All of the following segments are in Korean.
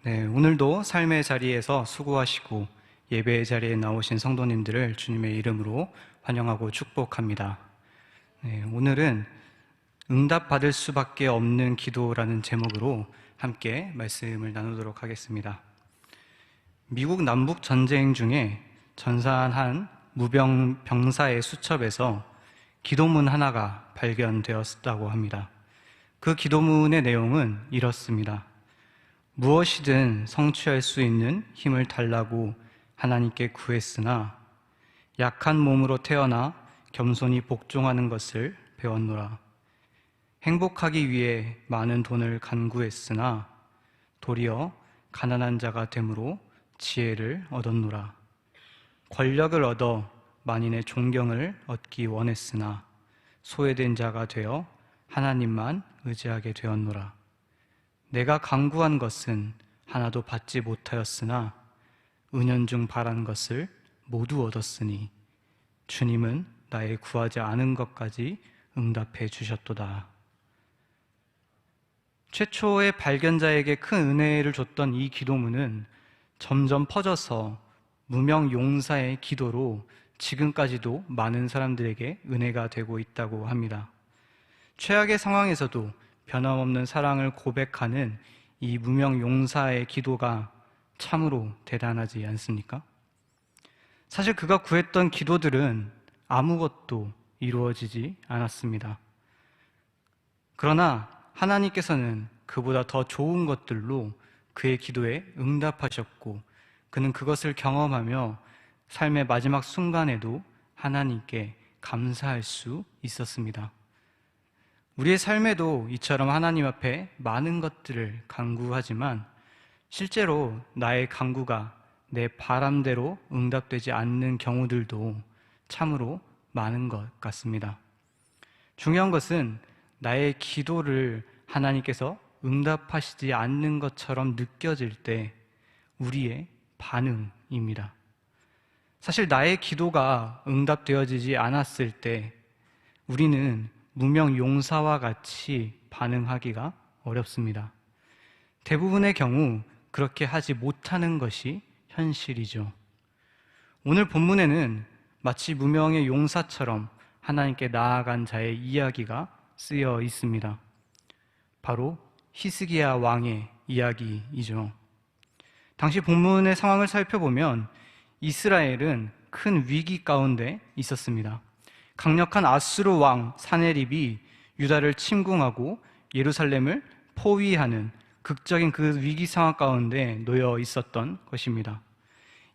네, 오늘도 삶의 자리에서 수고하시고 예배의 자리에 나오신 성도님들을 주님의 이름으로 환영하고 축복합니다. 네, 오늘은 응답받을 수밖에 없는 기도라는 제목으로 함께 말씀을 나누도록 하겠습니다. 미국 남북 전쟁 중에 전사한 한 무병 병사의 수첩에서 기도문 하나가 발견되었다고 합니다. 그 기도문의 내용은 이렇습니다. 무엇이든 성취할 수 있는 힘을 달라고 하나님께 구했으나 약한 몸으로 태어나 겸손히 복종하는 것을 배웠노라. 행복하기 위해 많은 돈을 간구했으나 도리어 가난한 자가 됨으로 지혜를 얻었노라. 권력을 얻어 만인의 존경을 얻기 원했으나 소외된 자가 되어 하나님만 의지하게 되었노라. 내가 간구한 것은 하나도 받지 못하였으나 은연중 바란 것을 모두 얻었으니 주님은 나의 구하지 않은 것까지 응답해 주셨도다. 최초의 발견자에게 큰 은혜를 줬던 이 기도문은 점점 퍼져서 무명 용사의 기도로 지금까지도 많은 사람들에게 은혜가 되고 있다고 합니다. 최악의 상황에서도 변함없는 사랑을 고백하는 이 무명 용사의 기도가 참으로 대단하지 않습니까? 사실 그가 구했던 기도들은 아무것도 이루어지지 않았습니다. 그러나 하나님께서는 그보다 더 좋은 것들로 그의 기도에 응답하셨고 그는 그것을 경험하며 삶의 마지막 순간에도 하나님께 감사할 수 있었습니다. 우리의 삶에도 이처럼 하나님 앞에 많은 것들을 간구하지만 실제로 나의 간구가 내 바람대로 응답되지 않는 경우들도 참으로 많은 것 같습니다. 중요한 것은 나의 기도를 하나님께서 응답하시지 않는 것처럼 느껴질 때 우리의 반응입니다. 사실 나의 기도가 응답되어지지 않았을 때 우리는 무명 용사와 같이 반응하기가 어렵습니다. 대부분의 경우 그렇게 하지 못하는 것이 현실이죠. 오늘 본문에는 마치 무명의 용사처럼 하나님께 나아간 자의 이야기가 쓰여 있습니다. 바로 히스기야 왕의 이야기이죠. 당시 본문의 상황을 살펴보면 이스라엘은 큰 위기 가운데 있었습니다. 강력한 아수르 왕 사네립이 유다를 침공하고 예루살렘을 포위하는 극적인 그 위기 상황 가운데 놓여 있었던 것입니다.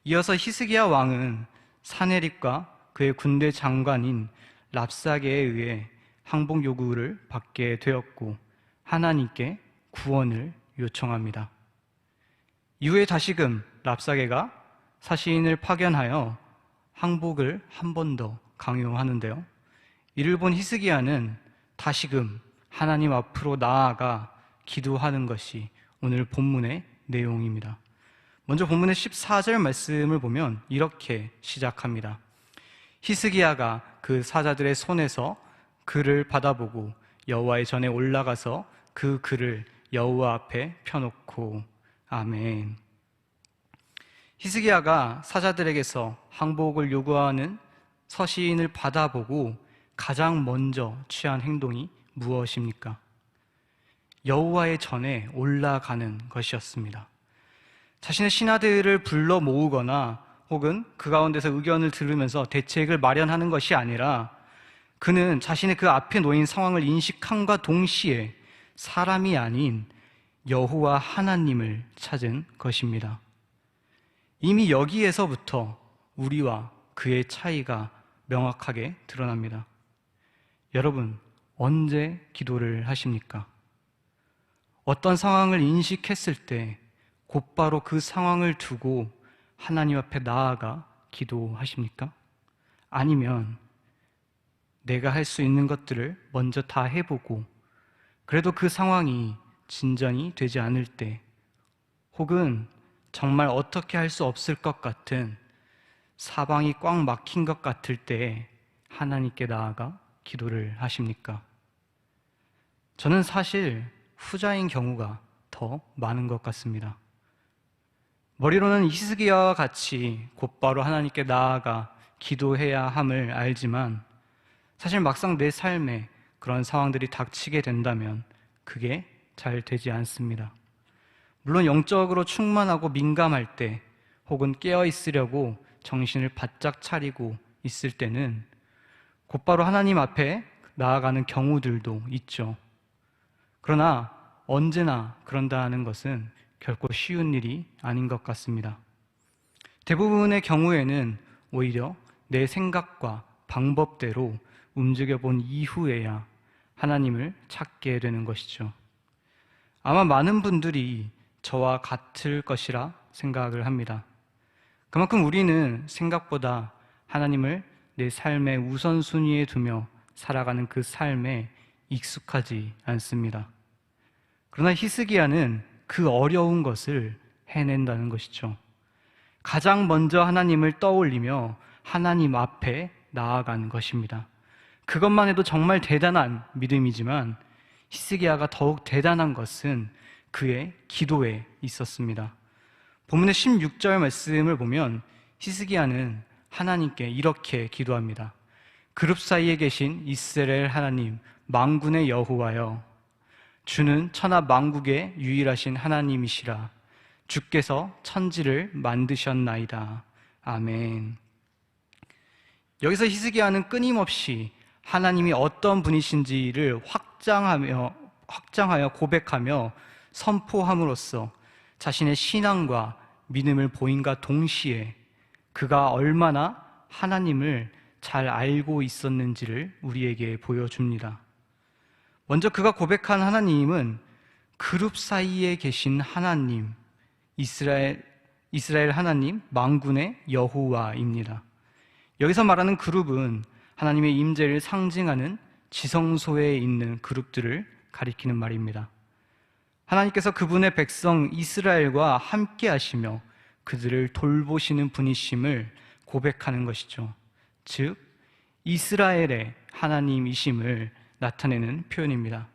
이어서 히스기야 왕은 사네립과 그의 군대 장관인 랍사게에 의해 항복 요구를 받게 되었고 하나님께 구원을 요청합니다. 이후에 다시금 랍사게가 사시인을 파견하여 항복을 한 번 더 강요하는데요. 이를 본 히스기야는 다시금 하나님 앞으로 나아가 기도하는 것이 오늘 본문의 내용입니다. 먼저 본문의 14절 말씀을 보면 이렇게 시작합니다. 히스기야가 그 사자들의 손에서 글을 받아보고 여호와의 전에 올라가서 그 글을 여호와 앞에 펴놓고 아멘. 히스기야가 사자들에게서 항복을 요구하는 서신을 받아보고 가장 먼저 취한 행동이 무엇입니까? 여호와의 전에 올라가는 것이었습니다. 자신의 신하들을 불러 모으거나 혹은 그 가운데서 의견을 들으면서 대책을 마련하는 것이 아니라 그는 자신의 그 앞에 놓인 상황을 인식함과 동시에 사람이 아닌 여호와 하나님을 찾은 것입니다. 이미 여기에서부터 우리와 그의 차이가 명확하게 드러납니다. 여러분, 언제 기도를 하십니까? 어떤 상황을 인식했을 때 곧바로 그 상황을 두고 하나님 앞에 나아가 기도하십니까? 아니면 내가 할 수 있는 것들을 먼저 다 해보고 그래도 그 상황이 진전이 되지 않을 때 혹은 정말 어떻게 할 수 없을 것 같은 사방이 꽉 막힌 것 같을 때 하나님께 나아가 기도를 하십니까? 저는 사실 후자인 경우가 더 많은 것 같습니다. 머리로는 히스기야와 같이 곧바로 하나님께 나아가 기도해야 함을 알지만 사실 막상 내 삶에 그런 상황들이 닥치게 된다면 그게 잘 되지 않습니다. 물론 영적으로 충만하고 민감할 때 혹은 깨어 있으려고 정신을 바짝 차리고 있을 때는 곧바로 하나님 앞에 나아가는 경우들도 있죠. 그러나 언제나 그런다는 것은 결코 쉬운 일이 아닌 것 같습니다. 대부분의 경우에는 오히려 내 생각과 방법대로 움직여 본 이후에야 하나님을 찾게 되는 것이죠. 아마 많은 분들이 저와 같을 것이라 생각을 합니다. 그만큼 우리는 생각보다 하나님을 내 삶의 우선순위에 두며 살아가는 그 삶에 익숙하지 않습니다. 그러나 히스기야는 그 어려운 것을 해낸다는 것이죠. 가장 먼저 하나님을 떠올리며 하나님 앞에 나아가는 것입니다. 그것만 해도 정말 대단한 믿음이지만 히스기야가 더욱 대단한 것은 그의 기도에 있었습니다. 본문의 16절 말씀을 보면 히스기야는 하나님께 이렇게 기도합니다. 그룹 사이에 계신 이스라엘 하나님 만군의 여호와여, 주는 천하 만국의 유일하신 하나님이시라. 주께서 천지를 만드셨나이다. 아멘. 여기서 히스기야는 끊임없이 하나님이 어떤 분이신지를 확장하여 고백하며 선포함으로써 자신의 신앙과 믿음을 보임과 동시에 그가 얼마나 하나님을 잘 알고 있었는지를 우리에게 보여줍니다. 먼저 그가 고백한 하나님은 그룹 사이에 계신 하나님, 이스라엘 하나님, 만군의 여호와입니다. 여기서 말하는 그룹은 하나님의 임재를 상징하는 지성소에 있는 그룹들을 가리키는 말입니다. 하나님께서 그분의 백성 이스라엘과 함께 하시며 그들을 돌보시는 분이심을 고백하는 것이죠. 즉, 이스라엘의 하나님이심을 나타내는 표현입니다.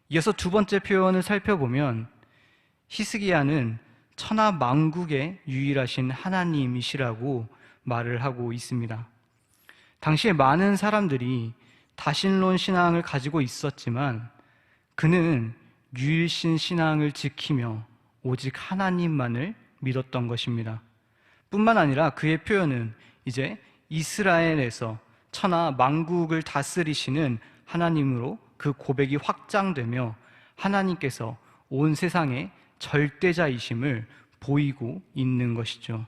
이어서 두 번째 표현을 살펴보면 히스기야는 천하 만국의 유일하신 하나님이시라고 말을 하고 있습니다. 당시에 많은 사람들이 다신론 신앙을 가지고 있었지만 그는 유일신 신앙을 지키며 오직 하나님만을 믿었던 것입니다. 뿐만 아니라 그의 표현은 이제 이스라엘에서 천하 만국을 다스리시는 하나님으로 그 고백이 확장되며 하나님께서 온 세상의 절대자이심을 보이고 있는 것이죠.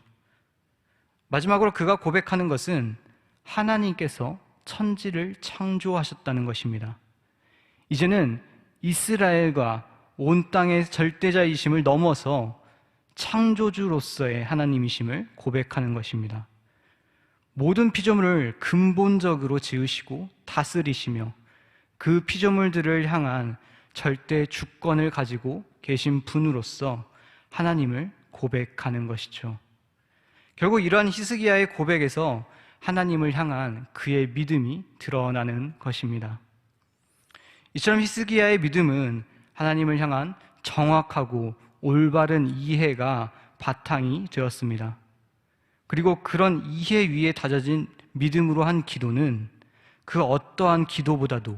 마지막으로 그가 고백하는 것은 하나님께서 천지를 창조하셨다는 것입니다. 이제는 이스라엘과 온 땅의 절대자이심을 넘어서 창조주로서의 하나님이심을 고백하는 것입니다. 모든 피조물을 근본적으로 지으시고 다스리시며 그 피조물들을 향한 절대 주권을 가지고 계신 분으로서 하나님을 고백하는 것이죠. 결국 이러한 히스기야의 고백에서 하나님을 향한 그의 믿음이 드러나는 것입니다. 이처럼 히스기야의 믿음은 하나님을 향한 정확하고 올바른 이해가 바탕이 되었습니다. 그리고 그런 이해 위에 다져진 믿음으로 한 기도는 그 어떠한 기도보다도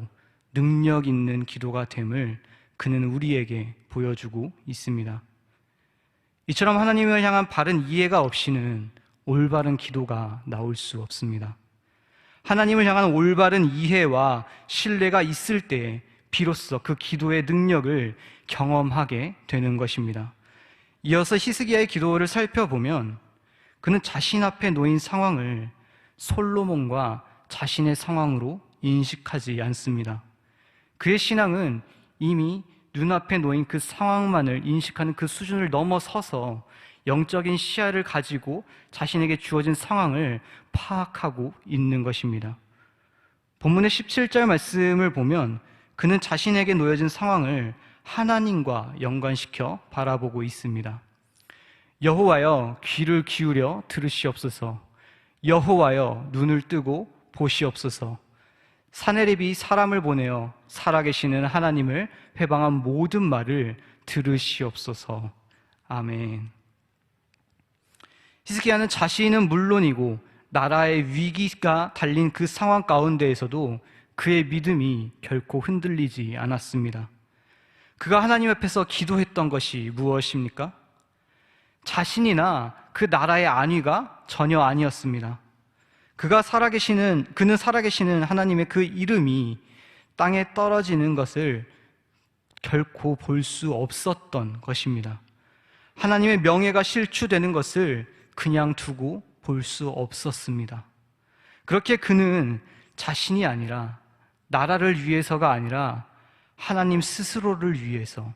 능력 있는 기도가 됨을 그는 우리에게 보여주고 있습니다. 이처럼 하나님을 향한 바른 이해가 없이는 올바른 기도가 나올 수 없습니다. 하나님을 향한 올바른 이해와 신뢰가 있을 때 비로소 그 기도의 능력을 경험하게 되는 것입니다. 이어서 히스기야의 기도를 살펴보면 그는 자신 앞에 놓인 상황을 솔로몬과 자신의 상황으로 인식하지 않습니다. 그의 신앙은 이미 눈앞에 놓인 그 상황만을 인식하는 그 수준을 넘어서서 영적인 시야를 가지고 자신에게 주어진 상황을 파악하고 있는 것입니다. 본문의 17절 말씀을 보면 그는 자신에게 놓여진 상황을 하나님과 연관시켜 바라보고 있습니다. 여호와여, 귀를 기울여 들으시옵소서. 여호와여, 눈을 뜨고 보시옵소서. 사내립이 사람을 보내어 살아계시는 하나님을 회방한 모든 말을 들으시옵소서. 아멘. 히스기야는 자신은 물론이고 나라의 위기가 달린 그 상황 가운데에서도 그의 믿음이 결코 흔들리지 않았습니다. 그가 하나님 앞에서 기도했던 것이 무엇입니까? 자신이나 그 나라의 안위가 전혀 아니었습니다. 그는 살아계시는 하나님의 그 이름이 땅에 떨어지는 것을 결코 볼 수 없었던 것입니다. 하나님의 명예가 실추되는 것을 그냥 두고 볼 수 없었습니다. 그렇게 그는 자신이 아니라 나라를 위해서가 아니라 하나님 스스로를 위해서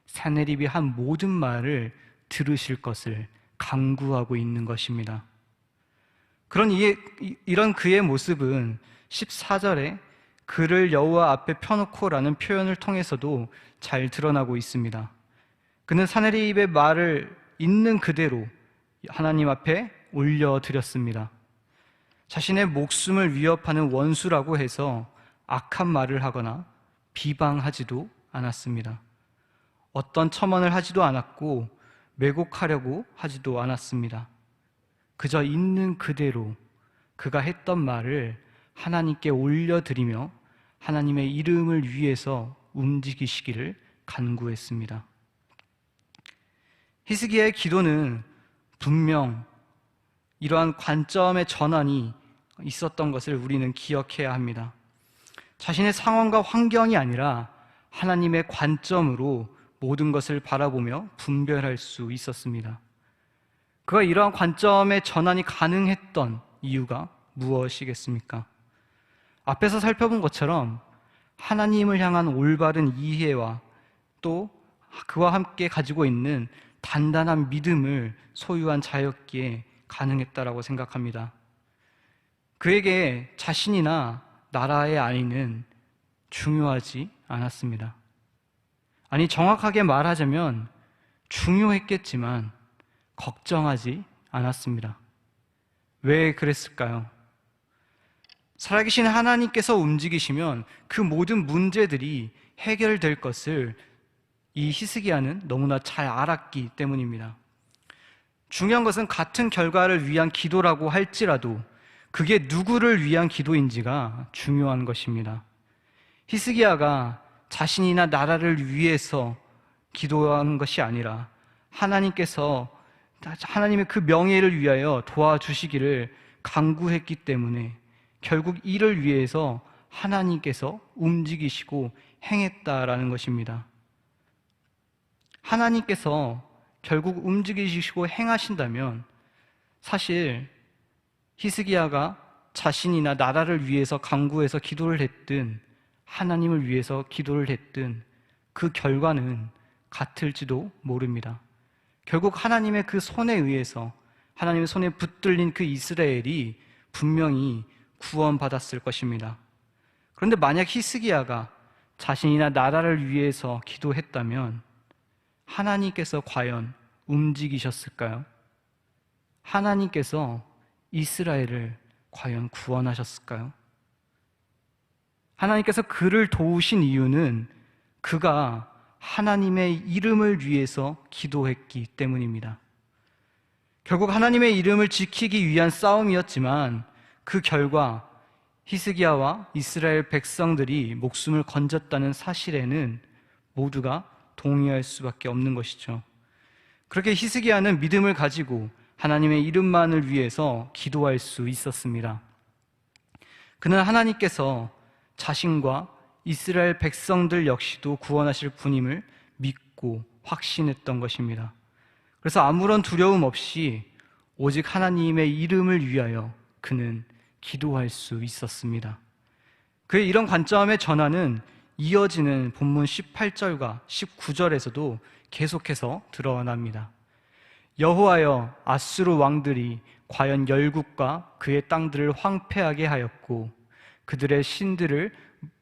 사내립이 한 모든 말을 들으실 것을 간구하고 있는 것입니다. 이런 그의 모습은 14절에 그를 여호와 앞에 펴놓고라는 표현을 통해서도 잘 드러나고 있습니다. 그는 사내립의 말을 있는 그대로 하나님 앞에 올려드렸습니다. 자신의 목숨을 위협하는 원수라고 해서 악한 말을 하거나 비방하지도 않았습니다. 어떤 첨언을 하지도 않았고 왜곡하려고 하지도 않았습니다. 그저 있는 그대로 그가 했던 말을 하나님께 올려드리며 하나님의 이름을 위해서 움직이시기를 간구했습니다. 히스기야의 기도는 분명 이러한 관점의 전환이 있었던 것을 우리는 기억해야 합니다. 자신의 상황과 환경이 아니라 하나님의 관점으로 모든 것을 바라보며 분별할 수 있었습니다. 그가 이러한 관점의 전환이 가능했던 이유가 무엇이겠습니까? 앞에서 살펴본 것처럼 하나님을 향한 올바른 이해와 또 그와 함께 가지고 있는 단단한 믿음을 소유한 자였기에 가능했다라고 생각합니다. 그에게 자신이나 나라의 안위는 중요하지 않았습니다. 아니, 정확하게 말하자면 중요했겠지만 걱정하지 않았습니다. 왜 그랬을까요? 살아계신 하나님께서 움직이시면 그 모든 문제들이 해결될 것을 이 히스기야는 너무나 잘 알았기 때문입니다. 중요한 것은 같은 결과를 위한 기도라고 할지라도 그게 누구를 위한 기도인지가 중요한 것입니다. 히스기야가 자신이나 나라를 위해서 기도한 것이 아니라 하나님의 그 명예를 위하여 도와주시기를 간구했기 때문에 결국 이를 위해서 하나님께서 움직이시고 행했다라는 것입니다. 하나님께서 결국 움직이시고 행하신다면 사실 히스기야가 자신이나 나라를 위해서 간구해서 기도를 했든 하나님을 위해서 기도를 했든 그 결과는 같을지도 모릅니다. 결국 하나님의 그 손에 의해서 하나님의 손에 붙들린 그 이스라엘이 분명히 구원받았을 것입니다. 그런데 만약 히스기야가 자신이나 나라를 위해서 기도했다면 하나님께서 과연 움직이셨을까요? 하나님께서 이스라엘을 과연 구원하셨을까요? 하나님께서 그를 도우신 이유는 그가 하나님의 이름을 위해서 기도했기 때문입니다. 결국 하나님의 이름을 지키기 위한 싸움이었지만 그 결과 히스기야와 이스라엘 백성들이 목숨을 건졌다는 사실에는 모두가 동의할 수밖에 없는 것이죠. 그렇게 히스기야는 믿음을 가지고 하나님의 이름만을 위해서 기도할 수 있었습니다. 그는 하나님께서 자신과 이스라엘 백성들 역시도 구원하실 분임을 믿고 확신했던 것입니다. 그래서 아무런 두려움 없이 오직 하나님의 이름을 위하여 그는 기도할 수 있었습니다. 그의 이런 관점의 전환은 이어지는 본문 18절과 19절에서도 계속해서 드러납니다. 여호와여, 아수르 왕들이 과연 열국과 그의 땅들을 황폐하게 하였고 그들의 신들을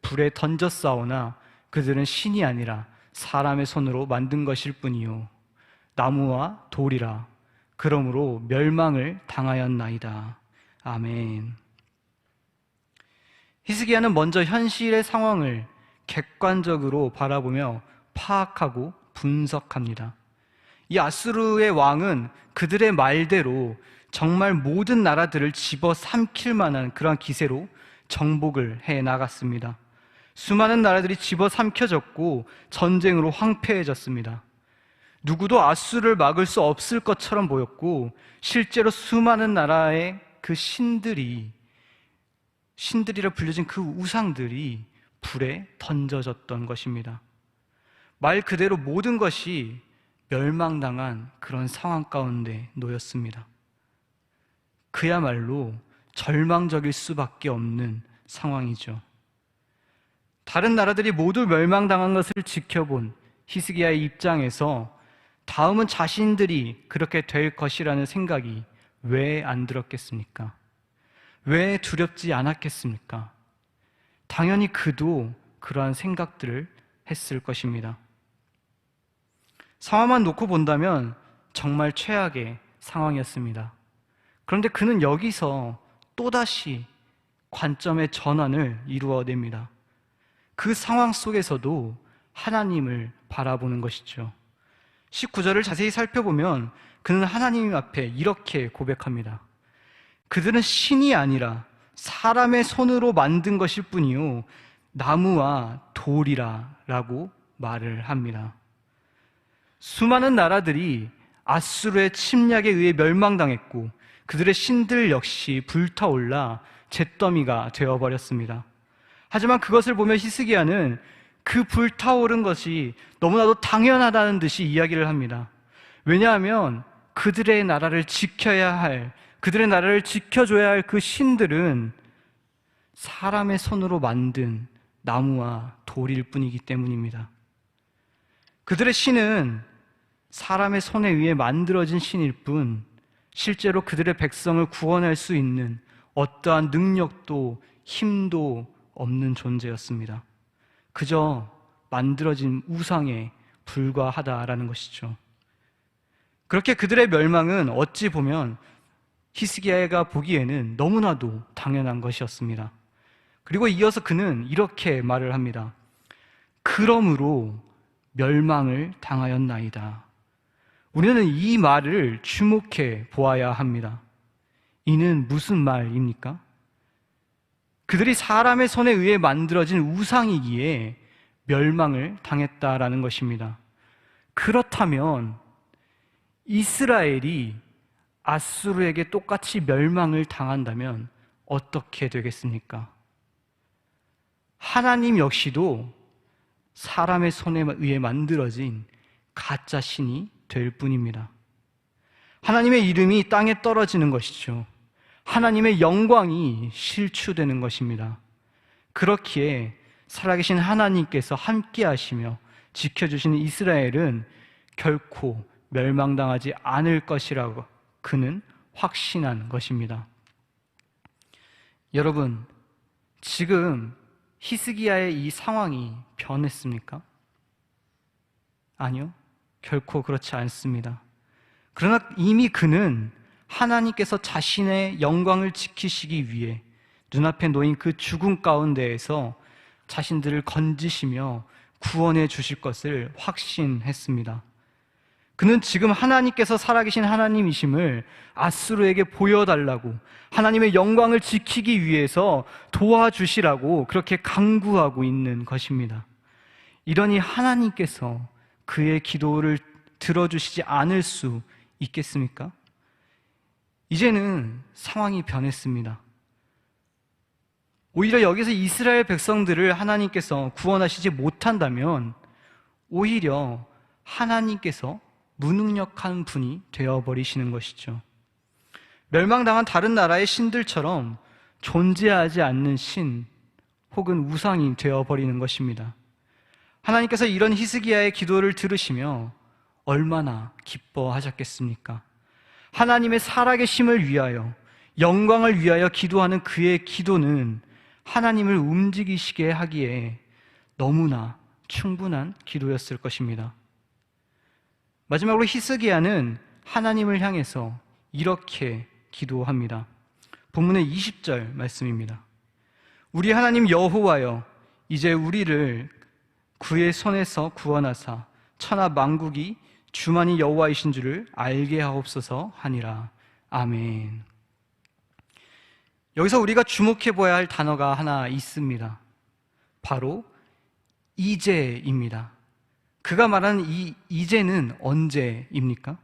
불에 던졌사오나 그들은 신이 아니라 사람의 손으로 만든 것일 뿐이요 나무와 돌이라. 그러므로 멸망을 당하였나이다. 아멘. 히스기야는 먼저 현실의 상황을 객관적으로 바라보며 파악하고 분석합니다. 이 아수르의 왕은 그들의 말대로 정말 모든 나라들을 집어삼킬 만한 그러한 기세로 정복을 해 나갔습니다. 수많은 나라들이 집어삼켜졌고 전쟁으로 황폐해졌습니다. 누구도 아수르를 막을 수 없을 것처럼 보였고, 실제로 수많은 나라의 그 신들이라 불려진 그 우상들이 불에 던져졌던 것입니다. 말 그대로 모든 것이 멸망당한 그런 상황 가운데 놓였습니다. 그야말로 절망적일 수밖에 없는 상황이죠. 다른 나라들이 모두 멸망당한 것을 지켜본 히스기야의 입장에서 다음은 자신들이 그렇게 될 것이라는 생각이 왜 안 들었겠습니까? 왜 두렵지 않았겠습니까? 당연히 그도 그러한 생각들을 했을 것입니다. 상황만 놓고 본다면 정말 최악의 상황이었습니다. 그런데 그는 여기서 또다시 관점의 전환을 이루어냅니다. 그 상황 속에서도 하나님을 바라보는 것이죠. 19절을 자세히 살펴보면 그는 하나님 앞에 이렇게 고백합니다. 그들은 신이 아니라 사람의 손으로 만든 것일 뿐이요 나무와 돌이라 라고 말을 합니다. 수많은 나라들이 아수르의 침략에 의해 멸망당했고 그들의 신들 역시 불타올라 잿더미가 되어버렸습니다. 하지만 그것을 보며 히스기야는 그 불타오른 것이 너무나도 당연하다는 듯이 이야기를 합니다. 왜냐하면 그들의 나라를 지켜야 할, 그들의 나라를 지켜줘야 할 그 신들은 사람의 손으로 만든 나무와 돌일 뿐이기 때문입니다. 그들의 신은 사람의 손에 의해 만들어진 신일 뿐 실제로 그들의 백성을 구원할 수 있는 어떠한 능력도 힘도 없는 존재였습니다. 그저 만들어진 우상에 불과하다라는 것이죠. 그렇게 그들의 멸망은 어찌 보면 히스기야가 보기에는 너무나도 당연한 것이었습니다. 그리고 이어서 그는 이렇게 말을 합니다. 그러므로 멸망을 당하였나이다. 우리는 이 말을 주목해 보아야 합니다. 이는 무슨 말입니까? 그들이 사람의 손에 의해 만들어진 우상이기에 멸망을 당했다라는 것입니다. 그렇다면 이스라엘이 아수르에게 똑같이 멸망을 당한다면 어떻게 되겠습니까? 하나님 역시도 사람의 손에 의해 만들어진 가짜 신이 될 뿐입니다. 하나님의 이름이 땅에 떨어지는 것이죠. 하나님의 영광이 실추되는 것입니다. 그렇기에 살아계신 하나님께서 함께 하시며 지켜주시는 이스라엘은 결코 멸망당하지 않을 것이라고 그는 확신한 것입니다. 여러분, 지금 히스기야의 이 상황이 변했습니까? 아니요, 결코 그렇지 않습니다. 그러나 이미 그는 하나님께서 자신의 영광을 지키시기 위해 눈앞에 놓인 그 죽음 가운데에서 자신들을 건지시며 구원해 주실 것을 확신했습니다. 그는 지금 하나님께서 살아계신 하나님이심을 아수르에게 보여달라고, 하나님의 영광을 지키기 위해서 도와주시라고 그렇게 간구하고 있는 것입니다. 이러니 하나님께서 그의 기도를 들어주시지 않을 수 있겠습니까? 이제는 상황이 변했습니다. 오히려 여기서 이스라엘 백성들을 하나님께서 구원하시지 못한다면 오히려 하나님께서 무능력한 분이 되어버리시는 것이죠. 멸망당한 다른 나라의 신들처럼 존재하지 않는 신 혹은 우상이 되어버리는 것입니다. 하나님께서 이런 히스기야의 기도를 들으시며 얼마나 기뻐하셨겠습니까? 하나님의 살아계심을 위하여, 영광을 위하여 기도하는 그의 기도는 하나님을 움직이시게 하기에 너무나 충분한 기도였을 것입니다. 마지막으로 히스기야는 하나님을 향해서 이렇게 기도합니다. 본문의 20절 말씀입니다. 우리 하나님 여호와여, 이제 우리를 그의 손에서 구원하사 천하 만국이 주만이 여호와이신 줄을 알게 하옵소서 하니라. 아멘. 여기서 우리가 주목해 보아야 할 단어가 하나 있습니다. 바로 이제입니다. 그가 말하는 이 이제는 언제입니까?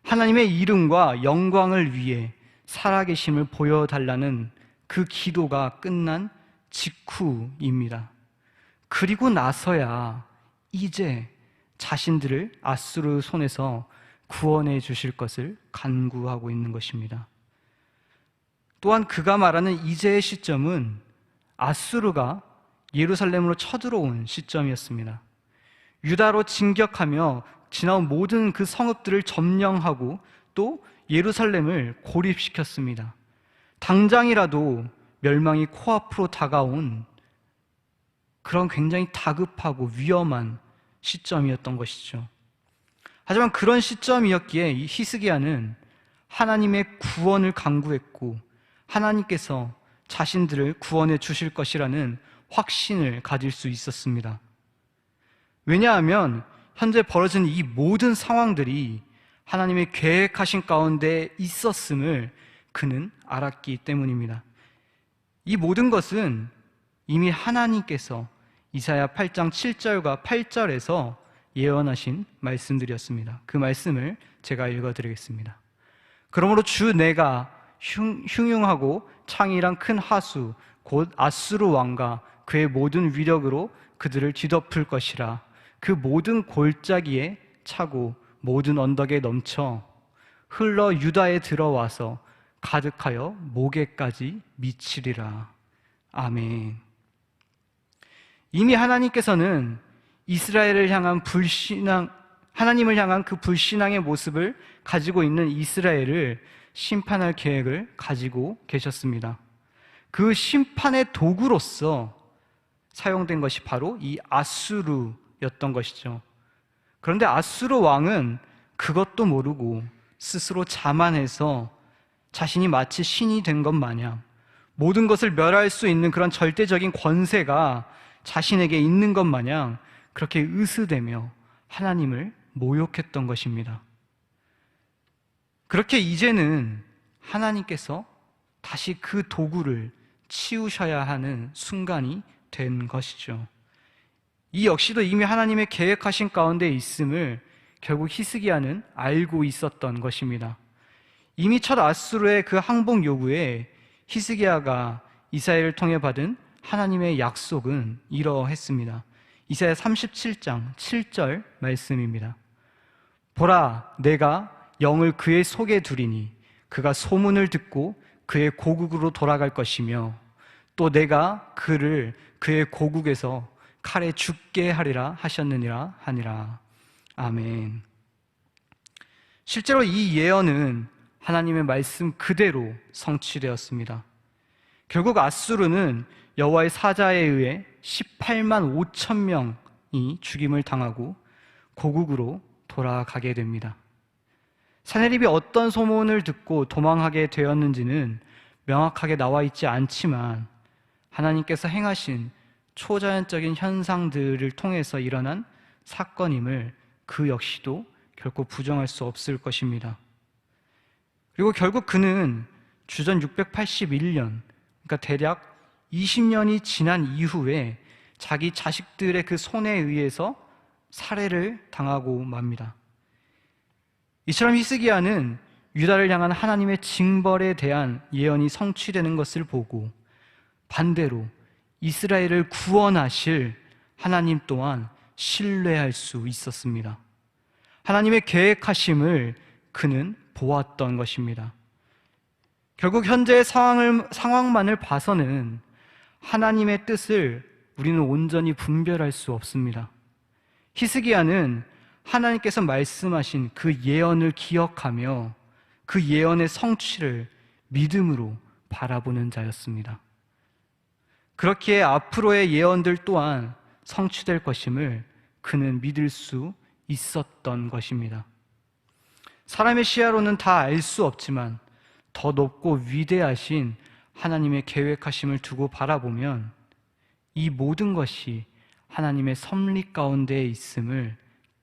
하나님의 이름과 영광을 위해 살아계심을 보여달라는 그 기도가 끝난 직후입니다. 그리고 나서야 이제 자신들을 아수르 손에서 구원해 주실 것을 간구하고 있는 것입니다. 또한 그가 말하는 이제의 시점은 아수르가 예루살렘으로 쳐들어온 시점이었습니다. 유다로 진격하며 지나온 모든 그 성읍들을 점령하고 또 예루살렘을 고립시켰습니다. 당장이라도 멸망이 코앞으로 다가온 그런 굉장히 다급하고 위험한 시점이었던 것이죠. 하지만 그런 시점이었기에 이 히스기야는 하나님의 구원을 간구했고 하나님께서 자신들을 구원해 주실 것이라는 확신을 가질 수 있었습니다. 왜냐하면 현재 벌어진 이 모든 상황들이 하나님의 계획하신 가운데 있었음을 그는 알았기 때문입니다. 이 모든 것은 이미 하나님께서 이사야 8장 7절과 8절에서 예언하신 말씀들이었습니다. 그 말씀을 제가 읽어드리겠습니다. 그러므로 주 내가 흉흉하고 창이란 큰 하수 곧 아수르 왕과 그의 모든 위력으로 그들을 뒤덮을 것이라. 그 모든 골짜기에 차고 모든 언덕에 넘쳐 흘러 유다에 들어와서 가득하여 목에까지 미치리라. 아멘. 이미 하나님께서는 이스라엘을 향한 하나님을 향한 그 불신앙의 모습을 가지고 있는 이스라엘을 심판할 계획을 가지고 계셨습니다. 그 심판의 도구로서 사용된 것이 바로 이 아수르였던 것이죠. 그런데 아수르 왕은 그것도 모르고 스스로 자만해서 자신이 마치 신이 된 것 마냥 모든 것을 멸할 수 있는 그런 절대적인 권세가 자신에게 있는 것 마냥 그렇게 으스대며 하나님을 모욕했던 것입니다. 그렇게 이제는 하나님께서 다시 그 도구를 치우셔야 하는 순간이 된 것이죠. 이 역시도 이미 하나님의 계획하신 가운데 있음을 결국 히스기야는 알고 있었던 것입니다. 이미 첫 아수르의 그 항복 요구에 히스기야가 이사야를 통해 받은 하나님의 약속은 이러했습니다. 이사야 37장 7절 말씀입니다. 보라, 내가 영을 그의 속에 두리니 그가 소문을 듣고 그의 고국으로 돌아갈 것이며 또 내가 그를 그의 고국에서 칼에 죽게 하리라 하셨느니라 하니라. 아멘. 실제로 이 예언은 하나님의 말씀 그대로 성취되었습니다. 결국 아수르는 여호와의 사자에 의해 18만 5천 명이 죽임을 당하고 고국으로 돌아가게 됩니다. 사내립이 어떤 소문을 듣고 도망하게 되었는지는 명확하게 나와 있지 않지만 하나님께서 행하신 초자연적인 현상들을 통해서 일어난 사건임을 그 역시도 결코 부정할 수 없을 것입니다. 그리고 결국 그는 주전 681년, 그러니까 대략 20년이 지난 이후에 자기 자식들의 그 손에 의해서 살해를 당하고 맙니다. 이처럼 히스기야는 유다를 향한 하나님의 징벌에 대한 예언이 성취되는 것을 보고 반대로 이스라엘을 구원하실 하나님 또한 신뢰할 수 있었습니다. 하나님의 계획하심을 그는 보았던 것입니다. 결국 현재의 상황만을 봐서는 하나님의 뜻을 우리는 온전히 분별할 수 없습니다. 히스기야는 하나님께서 말씀하신 그 예언을 기억하며 그 예언의 성취를 믿음으로 바라보는 자였습니다. 그렇기에 앞으로의 예언들 또한 성취될 것임을 그는 믿을 수 있었던 것입니다. 사람의 시야로는 다 알 수 없지만 더 높고 위대하신 하나님의 계획하심을 두고 바라보면 이 모든 것이 하나님의 섭리 가운데 있음을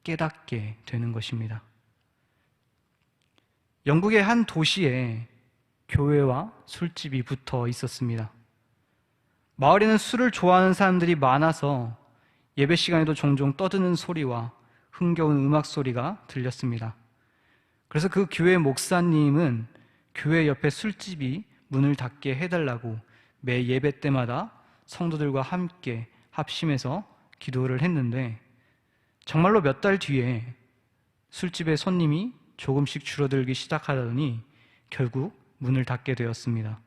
깨닫게 되는 것입니다. 영국의 한 도시에 교회와 술집이 붙어 있었습니다. 마을에는 술을 좋아하는 사람들이 많아서 예배 시간에도 종종 떠드는 소리와 흥겨운 음악 소리가 들렸습니다. 그래서 그 교회 목사님은 교회 옆에 술집이 문을 닫게 해달라고 매 예배 때마다 성도들과 함께 합심해서 기도를 했는데, 정말로 몇 달 뒤에 술집의 손님이 조금씩 줄어들기 시작하더니 결국 문을 닫게 되었습니다.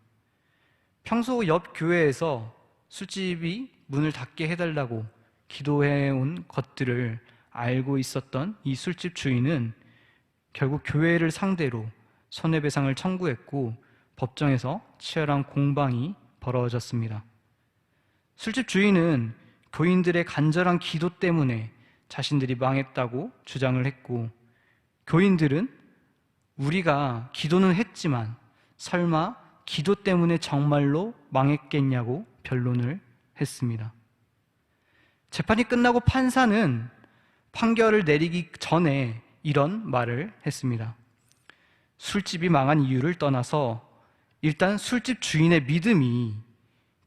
평소 옆 교회에서 술집이 문을 닫게 해달라고 기도해온 것들을 알고 있었던 이 술집 주인은 결국 교회를 상대로 손해배상을 청구했고 법정에서 치열한 공방이 벌어졌습니다. 술집 주인은 교인들의 간절한 기도 때문에 자신들이 망했다고 주장을 했고, 교인들은 우리가 기도는 했지만 설마 기도 때문에 정말로 망했겠냐고 변론을 했습니다. 재판이 끝나고 판사는 판결을 내리기 전에 이런 말을 했습니다. 술집이 망한 이유를 떠나서 일단 술집 주인의 믿음이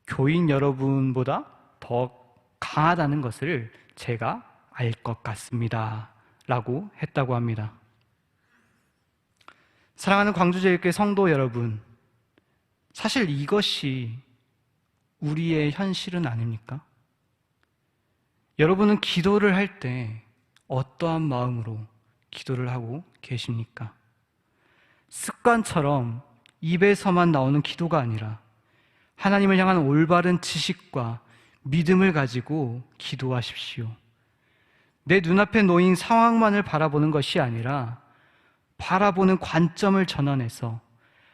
교인 여러분보다 더 강하다는 것을 제가 알 것 같습니다 라고 했다고 합니다. 사랑하는 광주제일교회 성도 여러분, 사실 이것이 우리의 현실은 아닙니까? 여러분은 기도를 할 때 어떠한 마음으로 기도를 하고 계십니까? 습관처럼 입에서만 나오는 기도가 아니라 하나님을 향한 올바른 지식과 믿음을 가지고 기도하십시오. 내 눈앞에 놓인 상황만을 바라보는 것이 아니라 바라보는 관점을 전환해서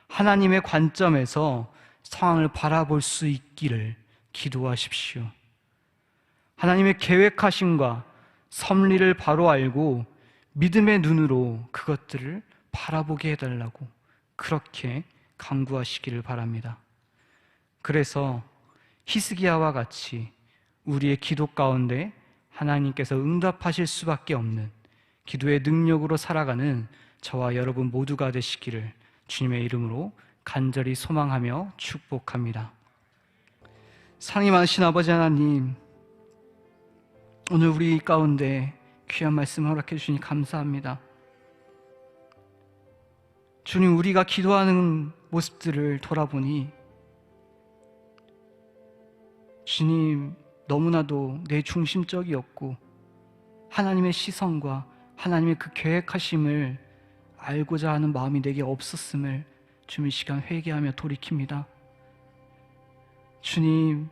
하나님의 관점에서 상황을 바라볼 수 있기를 기도하십시오. 하나님의 계획하심과 섭리를 바로 알고 믿음의 눈으로 그것들을 바라보게 해달라고 그렇게 간구하시기를 바랍니다. 그래서 히스기야와 같이 우리의 기도 가운데 하나님께서 응답하실 수밖에 없는 기도의 능력으로 살아가는 저와 여러분 모두가 되시기를 주님의 이름으로 간절히 소망하며 축복합니다. 사랑이 많으신 아버지 하나님, 오늘 우리 가운데 귀한 말씀 허락해 주시니 감사합니다. 주님, 우리가 기도하는 모습들을 돌아보니 주님, 너무나도 내 중심적이었고 하나님의 시선과 하나님의 그 계획하심을 알고자 하는 마음이 내게 없었음을 주님 이 시간 회개하며 돌이킵니다. 주님,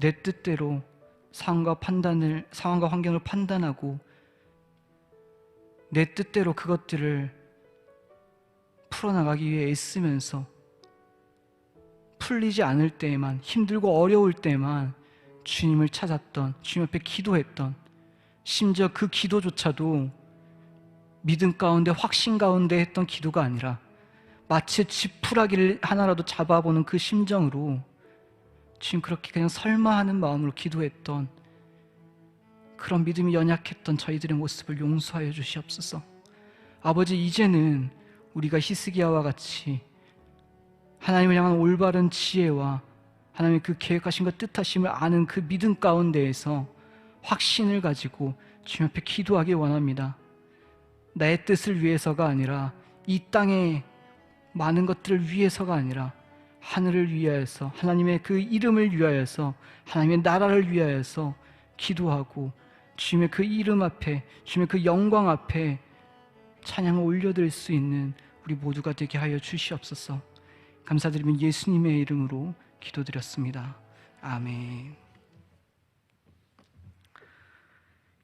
내 뜻대로 상황과 환경을 판단하고 내 뜻대로 그것들을 풀어나가기 위해 애쓰면서 풀리지 않을 때에만, 힘들고 어려울 때만 주님을 찾았던, 주님 앞에 기도했던, 심지어 그 기도조차도 믿음 가운데 확신 가운데 했던 기도가 아니라 마치 지푸라기를 하나라도 잡아보는 그 심정으로 주님 그렇게 그냥 설마하는 마음으로 기도했던 그런 믿음이 연약했던 저희들의 모습을 용서하여 주시옵소서. 아버지, 이제는 우리가 히스기야와 같이 하나님을 향한 올바른 지혜와 하나님의 그 계획하심과 뜻하심을 아는 그 믿음 가운데에서 확신을 가지고 주님 앞에 기도하기 원합니다. 나의 뜻을 위해서가 아니라 이 땅의 많은 것들을 위해서가 아니라 하늘을 위하여서, 하나님의 그 이름을 위하여서, 하나님의 나라를 위하여서 기도하고 주님의 그 이름 앞에, 주님의 그 영광 앞에 찬양을 올려드릴 수 있는 우리 모두가 되게 하여 주시옵소서. 감사드리며 예수님의 이름으로 기도드렸습니다. 아멘.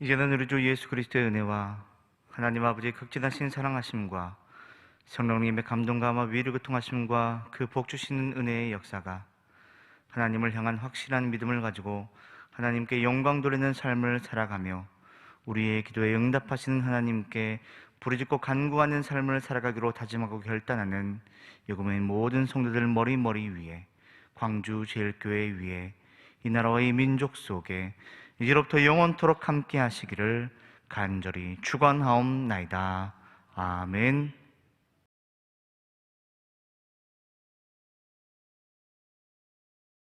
이제는 우리 주 예수 그리스도의 은혜와 하나님 아버지의 극진하신 사랑하심과 성령님의 감동감화 위를 교통하심과 그 복 주시는 은혜의 역사가 하나님을 향한 확실한 믿음을 가지고 하나님께 영광 돌리는 삶을 살아가며 우리의 기도에 응답하시는 하나님께 부르짖고 간구하는 삶을 살아가기로 다짐하고 결단하는 요금의 모든 성도들 머리 위에, 광주 제일교회 위에, 이 나라와 이 민족 속에 이제로부터 영원토록 함께 하시기를 간절히 축원하옵나이다. 아멘.